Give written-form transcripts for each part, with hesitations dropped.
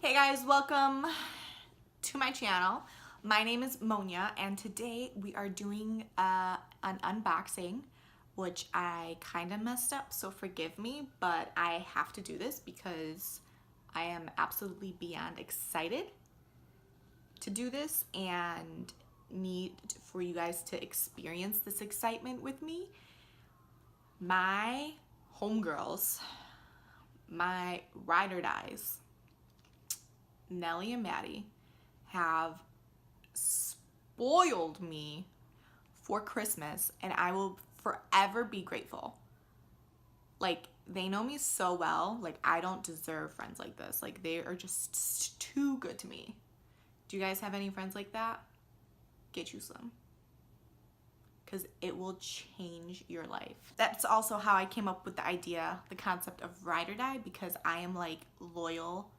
Hey guys, welcome to my channel. My name is Monia and today we are doing an unboxing, which I kind of messed up, so forgive me, but I have to do this because I am absolutely beyond excited to do this and need for you guys to experience this excitement with me. My homegirls, my ride or dies, Nelly and Maddie, have spoiled me for Christmas, and I will forever be grateful. Like, they know me so well. Like, I don't deserve friends like this. Like, they are just too good to me. Do you guys have any friends like that? Get you some, because it will change your life. That's also how I came up with the idea, the concept of ride or die, because I am like loyal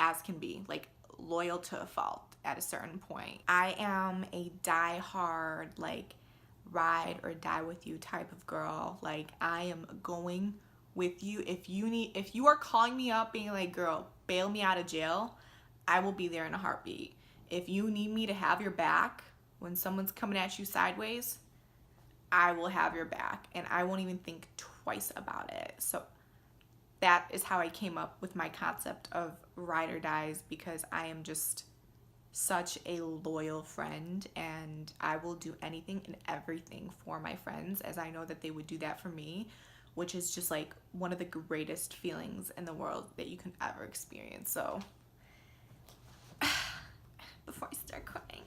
as can be, like loyal to a fault at a certain point. I am a die-hard, like, ride or die with you type of girl. Like, I am going with you. If you are calling me up being like, girl, bail me out of jail, I will be there in a heartbeat. If you need me to have your back when someone's coming at you sideways, I will have your back and I won't even think twice about it. So that is how I came up with my concept of ride or dies, because I am just such a loyal friend and I will do anything and everything for my friends, as I know that they would do that for me, which is just like one of the greatest feelings in the world that you can ever experience. So before I start crying,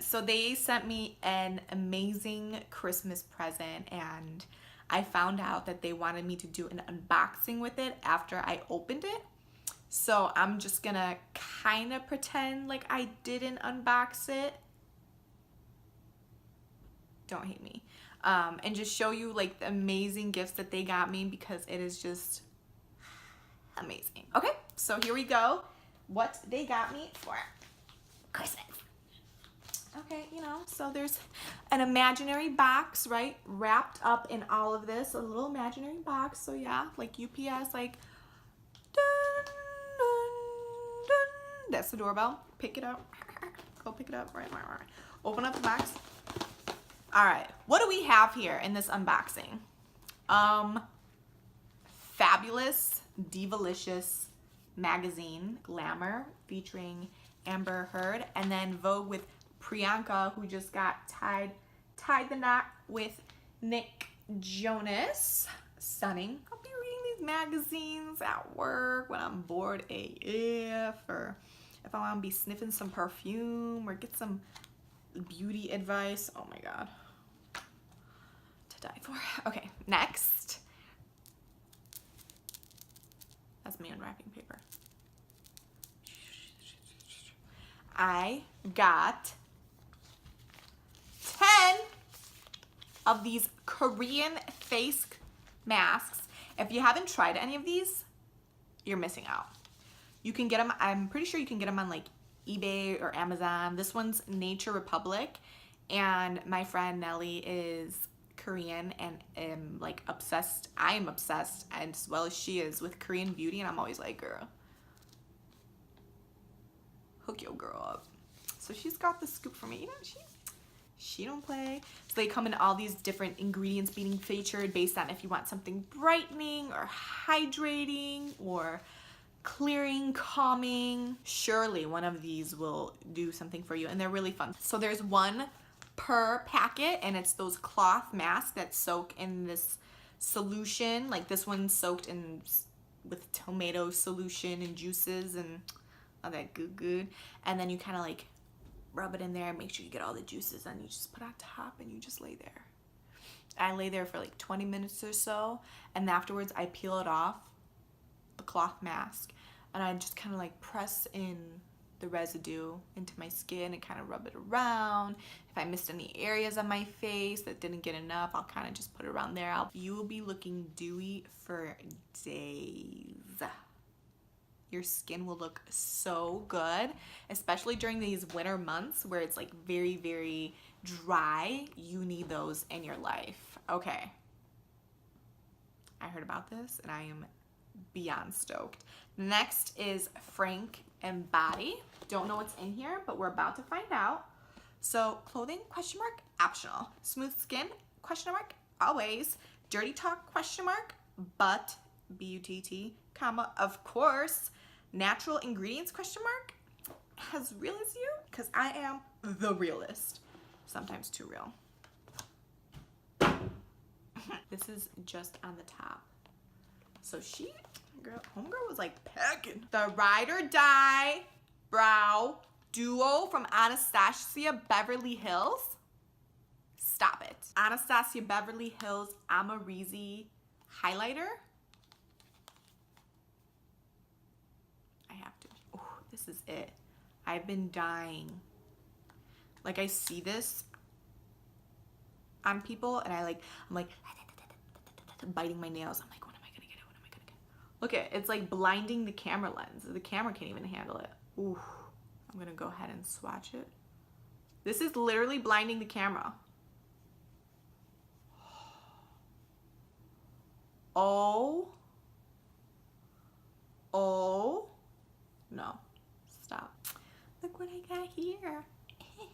so they sent me an amazing Christmas present, and I found out that they wanted me to do an unboxing with it after I opened it. So I'm just gonna kind of pretend like I didn't unbox it. Don't hate me. And just show you like the amazing gifts that they got me, because it is just amazing. Okay, so here we go. What they got me for Christmas. Okay, so there's an imaginary box, right? Wrapped up in all of this, a little imaginary box. So yeah, like UPS, like, dun, dun, dun. That's the doorbell. Pick it up. Go pick it up. Right. Open up the box. All right, what do we have here in this unboxing? Fabulous Divalicious magazine, Glamour, featuring Amber Heard, and then Vogue with Priyanka, who just got tied the knot with Nick Jonas. Stunning. I'll be reading these magazines at work when I'm bored AF, or if I want to be sniffing some perfume or get some beauty advice. Oh my god, to die for. Okay, next. That's me unwrapping paper. I got 10 of these Korean face masks. If you haven't tried any of these, you're missing out. You can get them, I'm pretty sure you can get them on like eBay or Amazon. This one's Nature Republic, and my friend Nelly is Korean and am like obsessed. I am obsessed, and as well as she is, with Korean beauty, and I'm always like, girl, hook your girl up. So she's got the scoop for me. She don't play. So they come in all these different ingredients being featured based on if you want something brightening or hydrating or clearing, calming. Surely one of these will do something for you, and they're really fun. So there's one per packet, and it's those cloth masks that soak in this solution. Like this one's soaked in with tomato solution and juices and all that good. And then you kind of like rub it in there and make sure you get all the juices, and you just put on top and you just lay there. I lay there for like 20 minutes or so, and afterwards I peel it off, the cloth mask, and I just kind of like press in the residue into my skin and kind of rub it around. If I missed any areas on my face that didn't get enough, I'll kind of just put it around there. You will be looking dewy for days. Your skin will look so good, especially during these winter months where it's like very, very dry. You need those in your life. Okay. I heard about this and I am beyond stoked. Next is Frank and Body. Don't know what's in here, but we're about to find out. So clothing, question mark, optional. Smooth skin, question mark, always. Dirty talk, question mark, but, B-U-T-T, comma, of course. Natural ingredients, question mark, as real as you, because I am the realist. Sometimes too real. This is just on the top. So homegirl was like packing. The Ride or Die Brow Duo from Anastasia Beverly Hills. Stop it. Anastasia Beverly Hills Amarizi highlighter. I have to. Oh, this is it. I've been dying. Like, I see this on people and I'm like biting my nails. I'm like, what am I gonna get? What am I gonna get? Look at it. It's like blinding the camera lens. The camera can't even handle it. Ooh. I'm gonna go ahead and swatch it. This is literally blinding the camera. Oh. No. Stop. Look what I got here. Here we go.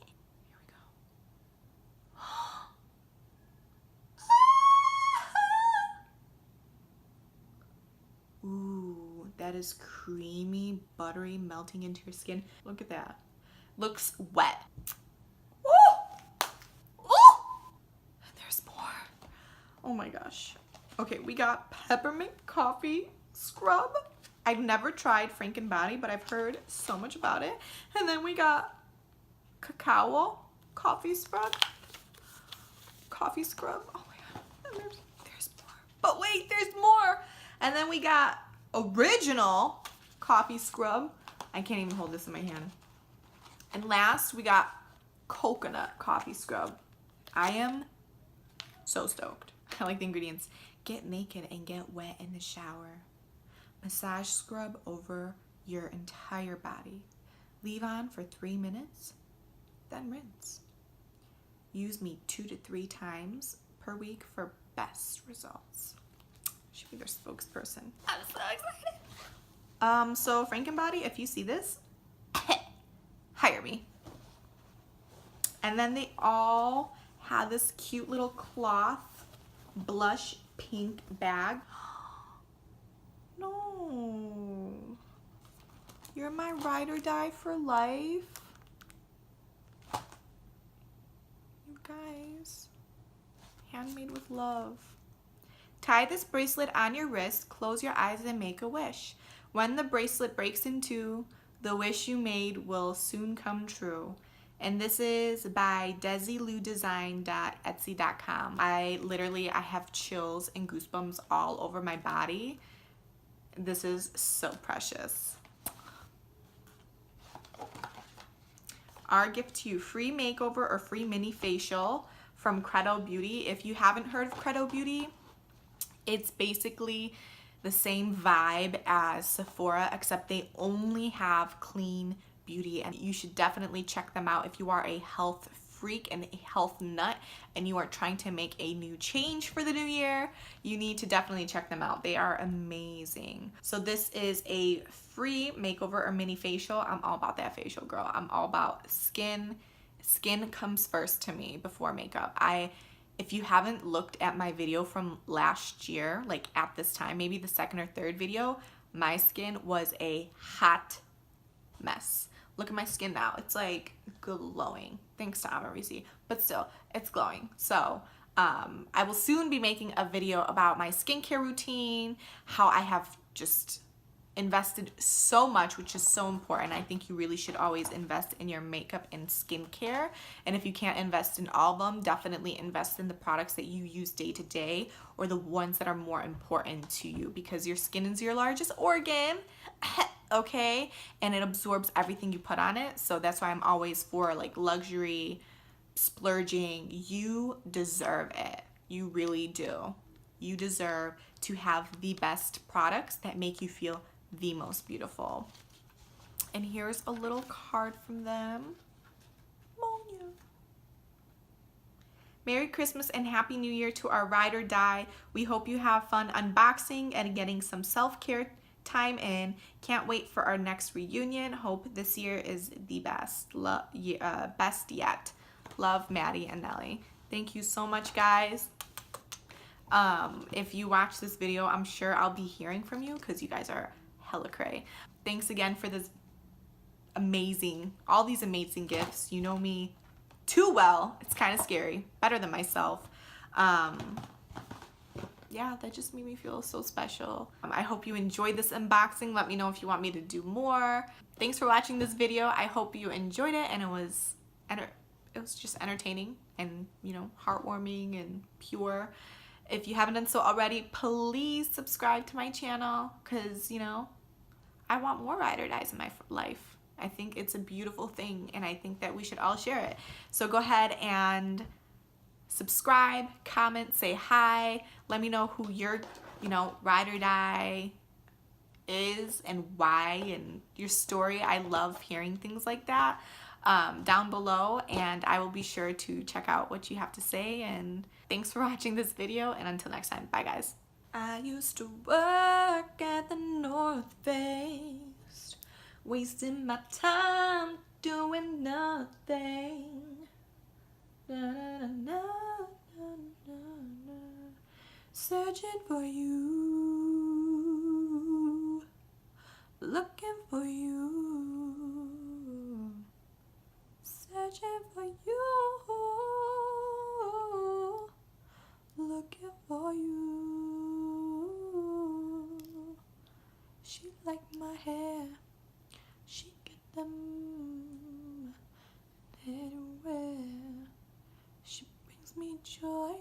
Ooh, that is creamy, buttery, melting into your skin. Look at that. Looks wet. Ooh! Ooh! There's more. Oh my gosh. Okay, we got peppermint coffee scrub. I've never tried Frank and Body, but I've heard so much about it. And then we got cacao coffee scrub. Coffee scrub. Oh my god. And there's more. But wait, there's more. And then we got original coffee scrub. I can't even hold this in my hand. And last, we got coconut coffee scrub. I am so stoked. I like the ingredients. Get naked and get wet in the shower. Massage scrub over your entire body. Leave on for 3 minutes, then rinse. Use me 2 to 3 times per week for best results. Should be their spokesperson. I'm so excited. So Frank and Body, if you see this, hire me. And then they all had this cute little cloth blush pink bag. No. You're my ride or die for life. You guys. Handmade with love. Tie this bracelet on your wrist, close your eyes and make a wish. When the bracelet breaks in two, the wish you made will soon come true. And this is by desiludesign.etsy.com. I have chills and goosebumps all over my body. This is so precious. Our gift to you, free makeover or free mini facial from Credo Beauty. If you haven't heard of Credo Beauty, it's basically the same vibe as Sephora, except they only have clean beauty, and you should definitely check them out if you are a health freak and a health nut and you are trying to make a new change for the new year. You need to definitely check them out. They are amazing. So this is a free makeover or mini facial. I'm all about that facial, girl. I'm all about skin. Skin comes first to me before makeup. If you haven't looked at my video from last year, like at this time, maybe the second or third video, my skin was a hot mess. Look at my skin now. It's like glowing, thanks to Amarizi, but still, it's glowing. So I will soon be making a video about my skincare routine, how I have just invested so much, which is so important. I think you really should always invest in your makeup and skincare. And if you can't invest in all of them, definitely invest in the products that you use day to day or the ones that are more important to you, because your skin is your largest organ. Okay, and it absorbs everything you put on it. So that's why I'm always for like luxury splurging. You deserve it. You really do. You deserve to have the best products that make you feel the most beautiful. And here's a little card from them. Monia. Merry Christmas and Happy New Year to our ride or die. We hope you have fun unboxing and getting some self-care time in. Can't wait for our next reunion. Hope this year is the best. Best yet. Love, Maddie and Nelly. Thank you so much, guys. If you watch this video, I'm sure I'll be hearing from you because you guys are hella cray. Thanks again for this all these amazing gifts. You know me too well. It's kind of scary. Better than myself. Yeah, that just made me feel so special. I hope you enjoyed this unboxing. Let me know if you want me to do more. Thanks for watching this video. I hope you enjoyed it and it was just entertaining and, you know, heartwarming and pure. If you haven't done so already, please subscribe to my channel because, you know, I want more ride or dies in my life. I think it's a beautiful thing and I think that we should all share it. So go ahead and subscribe, comment, say hi. Let me know who your, you know, ride or die is and why and your story. I love hearing things like that down below, and I will be sure to check out what you have to say. And thanks for watching this video, and until next time, bye guys. I used to work at the North Face, wasting my time doing nothing. Na, na, na, na, na, na. Searching for you, looking for you, searching for you, looking for you. She liked my hair, she get them anywhere. She brings me joy.